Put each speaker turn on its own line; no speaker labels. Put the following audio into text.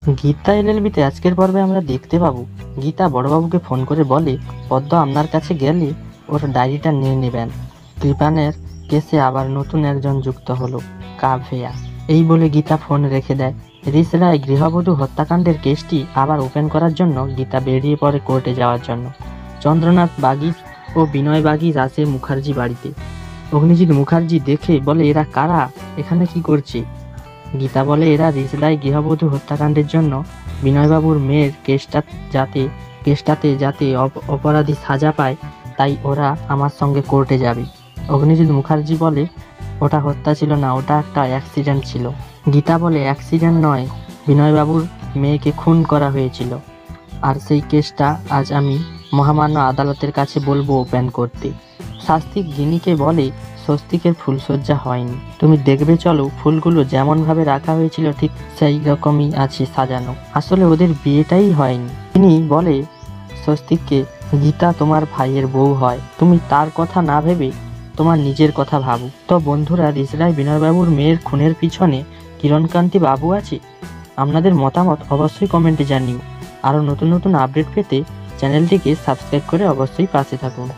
গীতা এলএলবিতে আজকের পর্বে আমরা দেখতে পাবো গীতা বড়বাবুকে ফোন করে বলে পদ্ম আপনার কাছে গেলে ওর ডায়েরিটা নিয়ে নেবেন। কৃপানের কেসে আবার নতুন একজন যুক্ত হলো, কাভেয়া। এই বলে গীতা ফোন রেখে দেয়। রিস রায় গৃহবধূ হত্যাকাণ্ডের কেসটি আবার ওপেন করার জন্য গীতা বেরিয়ে পড়ে কোর্টে যাওয়ার জন্য। চন্দ্রনাথ বাগিজ ও বিনয় বাগিজ আসে মুখার্জি বাড়িতে। অগ্নিজিৎ মুখার্জি দেখে বলে, এরা কারা, এখানে কি করছে? গীতা বলে, এরা রিজলাই গৃহবধূ হত্যাকাণ্ডের জন্য বিনয়বাবুর মেয়ের কেসটাতে যাতে অপরাধী সাজা পায়, তাই ওরা আমার সঙ্গে কোর্টে যাবে। অগ্নিজিৎ মুখার্জি বলে, ওটা হত্যা ছিল না, ওটা একটা অ্যাক্সিডেন্ট ছিল। গীতা বলে, অ্যাক্সিডেন্ট নয়, বিনয়বাবুর মেয়েকে খুন করা হয়েছিল, আর সেই কেসটা আজ আমি মহামান্য আদালতের কাছে বলবো ওপেন করতে। শাস্ত্রী গিনিকে বলে, স্বস্তিকের ফুলসজ্জা হয়নি, তুমি দেখবে চলো, ফুলগুলো যেমন ভাবে রাখা হয়েছিল ঠিক সেই রকমই আছে সাজানো, আসলে ওদের বিয়েটাই হয়নি। তিনি বলে স্বস্তিককে, গীতা তোমার ভাইয়ের বউ হয়, তুমি তার কথা না ভেবে তোমার নিজের কথা ভাবো। তো বন্ধুরা, রিসরায় বিনয়বাবুর মেয়ের খুনের পিছনে কিরণকান্তি বাবু আছে? আপনাদের মতামত অবশ্যই কমেন্টে জানিও। আরও নতুন নতুন আপডেট পেতে চ্যানেলটিকে সাবস্ক্রাইব করে অবশ্যই পাশে থাকুন।